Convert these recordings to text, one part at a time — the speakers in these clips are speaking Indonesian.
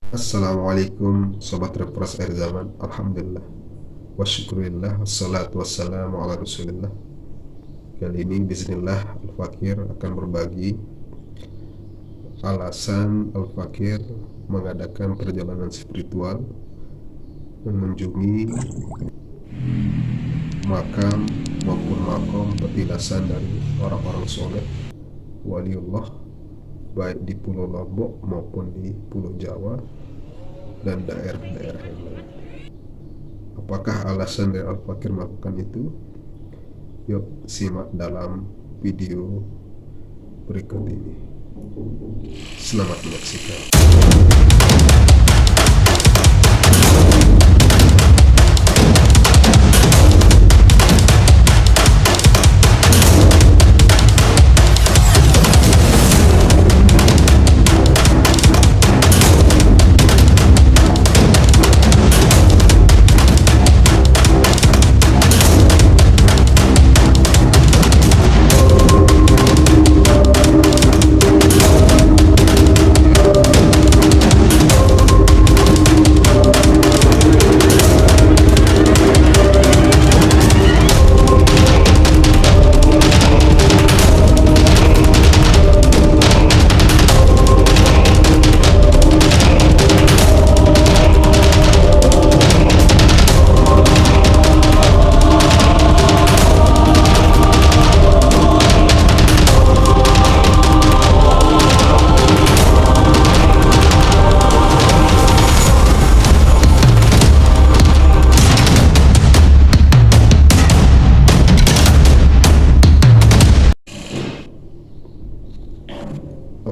Assalamualaikum Sobat Repros Air Zaman. Alhamdulillah wa syukurillah wassalatu wassalamu ala rasulillah. Kali ini bismillah Al-Fakir akan berbagi alasan Al-Fakir mengadakan perjalanan spiritual mengunjungi makam maupun makom petilasan dari orang-orang soleh waliullah, baik di Pulau Lombok maupun di Pulau Jawa dan daerah-daerah yang lain. Apakah alasan dari Al-Fakir melakukan itu? Yuk simak dalam video berikut ini. Selamat menyaksikan.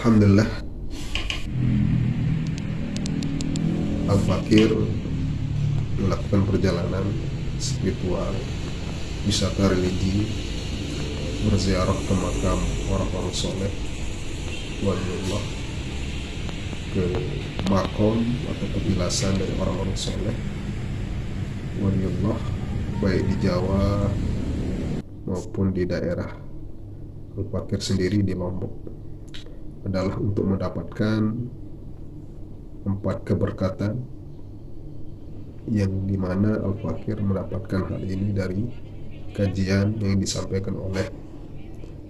Alhamdulillah, Al-Fakir melakukan perjalanan spiritual, wisata religi, berziarah ke makam orang-orang soleh waliullah, ke makom atau petilasan dari orang-orang soleh waliullah, baik di Jawa maupun di daerah Al-Fakir sendiri di Lombok, adalah untuk mendapatkan 4 keberkatan yang dimana Al-Fakir mendapatkan hal ini dari kajian yang disampaikan oleh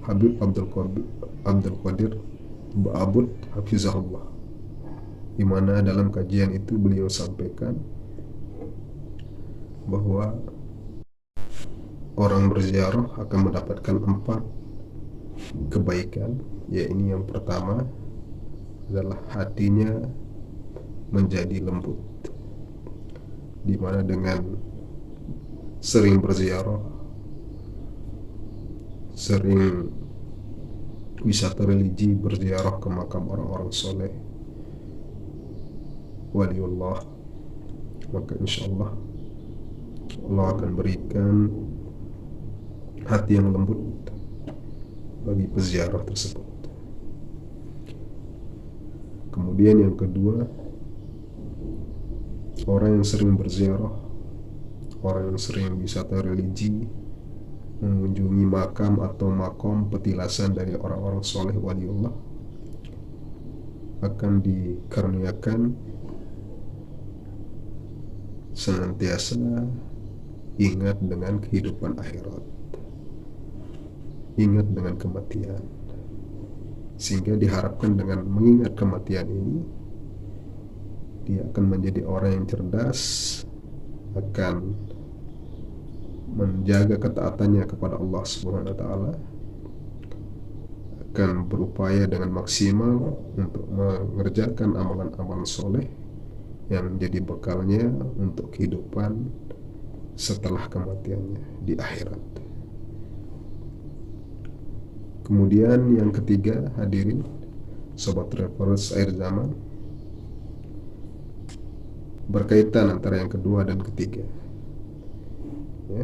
Habib Abdul Qadir Ba'abud Hafizahullah, dimana dalam kajian itu beliau sampaikan bahwa orang berziarah akan mendapatkan 4 kebaikan, yaitu yang pertama adalah hatinya menjadi lembut, di mana dengan sering berziarah, sering wisata religi, berziarah ke makam orang-orang soleh waliullah, maka insya Allah Allah akan berikan hati yang lembut bagi peziarah tersebut. Kemudian yang kedua, orang yang sering berziarah, orang yang sering wisata religi, mengunjungi makam atau makom petilasan dari orang-orang soleh waliullah, akan dikaruniakan senantiasa ingat dengan kehidupan akhirat, ingat dengan kematian, sehingga diharapkan dengan mengingat kematian ini dia akan menjadi orang yang cerdas, akan menjaga ketaatannya kepada Allah Subhanahu wa taala, akan berupaya dengan maksimal untuk mengerjakan amalan-amalan soleh yang menjadi bekalnya untuk kehidupan setelah kematiannya di akhirat. Kemudian yang ketiga, hadirin Sobat Travelers Air Zaman, berkaitan antara yang kedua dan ketiga, ya,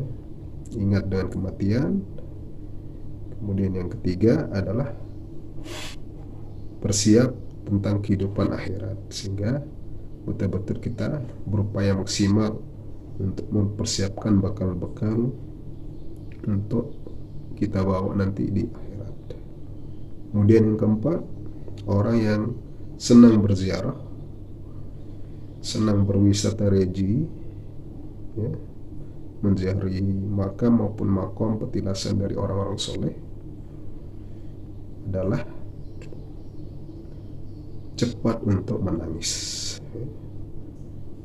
ingat dengan kematian. Kemudian yang ketiga adalah bersiap tentang kehidupan akhirat, sehingga betul-betul kita berupaya maksimal untuk mempersiapkan bekal-bekal untuk kita bawa nanti di akhirat. Kemudian yang keempat, orang yang senang berziarah, senang berwisata religi, ya, menziarahi makam maupun makom petilasan dari orang-orang soleh adalah cepat untuk menangis,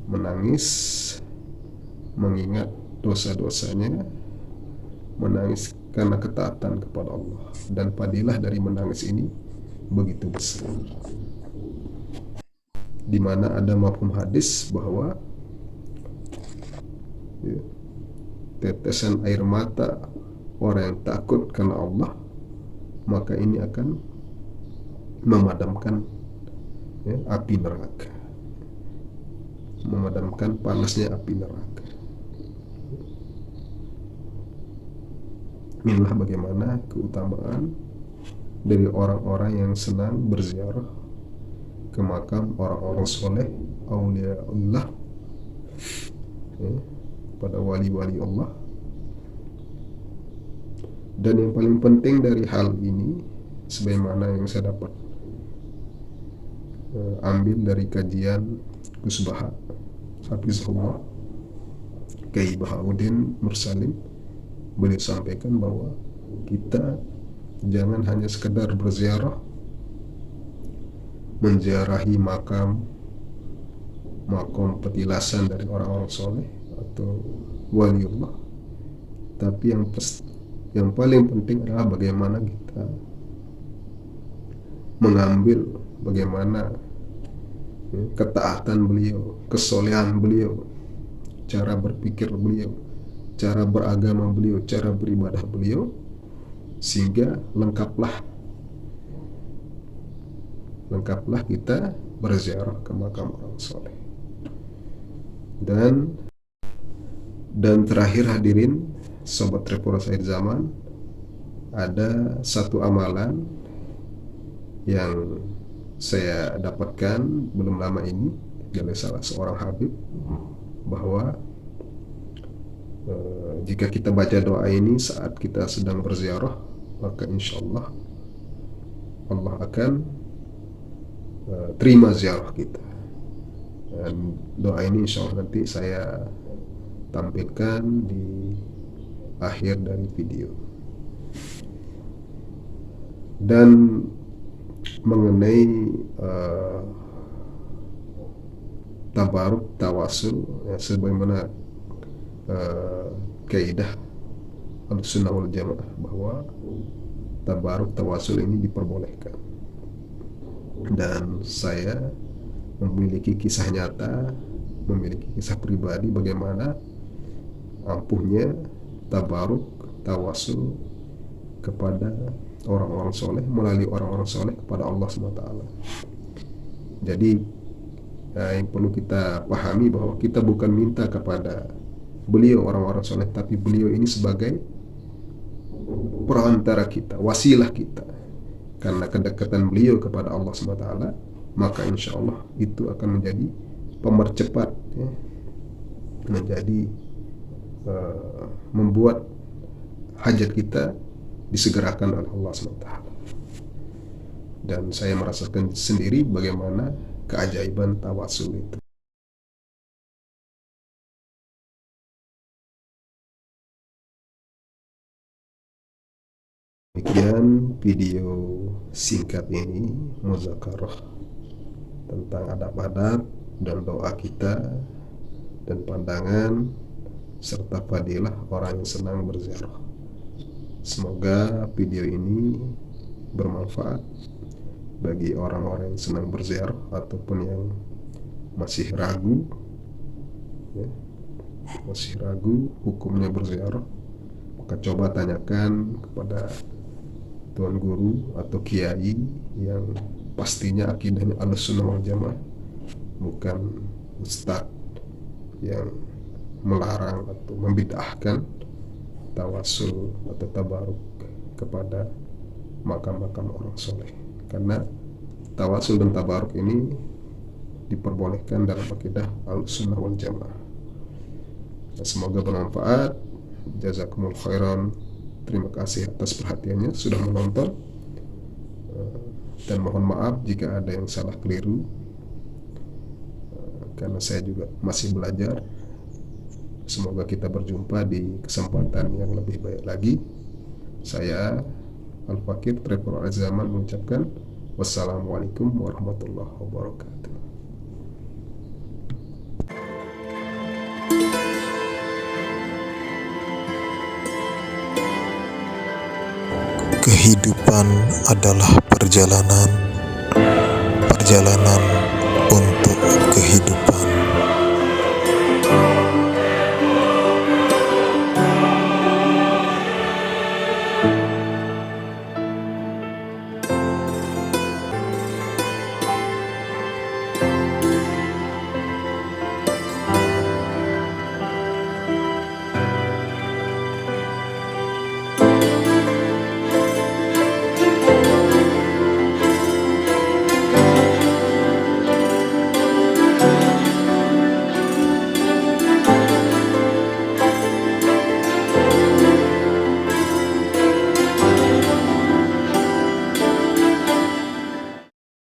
menangis mengingat dosa-dosanya, menangis karena ketaatan kepada Allah, dan fadilah dari menangis ini begitu besar, di mana ada mafhum hadis bahwa, ya, tetesan air mata orang yang takut karena Allah, maka ini akan memadamkan, ya, api neraka, memadamkan panasnya api neraka. Inilah bagaimana keutamaan dari orang-orang yang senang berziarah ke makam orang-orang soleh, aulia Allah, ya, pada wali-wali Allah. Dan yang paling penting dari hal ini, sebagaimana yang saya dapat ambil dari kajian Gus Baha Hafizahullah, Kiai Bahauddin Mursalim, beliau sampaikan bahwa kita jangan hanya sekedar berziarah, menziarahi makam petilasan dari orang-orang soleh atau waliullah, tapi yang paling penting adalah bagaimana kita mengambil bagaimana, ya, ketaatan beliau, kesolehan beliau, cara berpikir beliau, cara beragama beliau, cara beribadah beliau, sehingga lengkaplah kita berziarah ke makam orang soleh. Dan terakhir hadirin sobat Reporter Akhir Zaman, ada satu amalan yang saya dapatkan belum lama ini dari salah seorang habib, bahwa jika kita baca doa ini saat kita sedang berziarah, maka insya Allah Allah akan terima ziarah kita. Dan doa ini insya Allah nanti saya tampilkan di akhir dari video. Dan mengenai tabaruk tawasul, ya, sebagaimana kaidah Ahlussunnah wal Jamaah bahwa tabaruk tawasul ini diperbolehkan. Dan saya memiliki kisah nyata, memiliki kisah pribadi bagaimana ampuhnya tabaruk tawasul kepada orang-orang soleh, melalui orang-orang soleh kepada Allah SWT. Jadi yang perlu kita pahami bahwa kita bukan minta kepada beliau orang-orang soleh, tapi beliau ini sebagai perantara kita, wasilah kita. Karena kedekatan beliau kepada Allah SWT, maka insya Allah itu akan menjadi pemercepat, ya, menjadi membuat hajat kita disegerakan oleh Allah SWT. Dan saya merasakan sendiri bagaimana keajaiban tawasul itu. Demikian video singkat ini, muzakarah tentang adab-adab dan doa kita dan pandangan serta fadilah orang yang senang berziarah. Semoga video ini bermanfaat bagi orang-orang yang senang berziarah ataupun yang masih ragu, ya, masih ragu hukumnya berziarah, maka coba tanyakan kepada tuan guru atau kiai yang pastinya akidahnya Ahlussunnah wal Jamaah, bukan ustadz yang melarang atau membid'ahkan tawasul atau tabaruk kepada makam-makam orang soleh. Karena tawasul dan tabaruk ini diperbolehkan dalam akidah Ahlussunnah wal Jamaah. Semoga bermanfaat. Jazakumul khairan. Terima kasih atas perhatiannya sudah menonton, dan mohon maaf jika ada yang salah keliru. karena saya juga masih belajar. Semoga kita berjumpa di kesempatan yang lebih baik lagi. Saya Al-Fakir Travel Al-Zaman mengucapkan wassalamualaikum warahmatullahi wabarakatuh. Kehidupan adalah perjalanan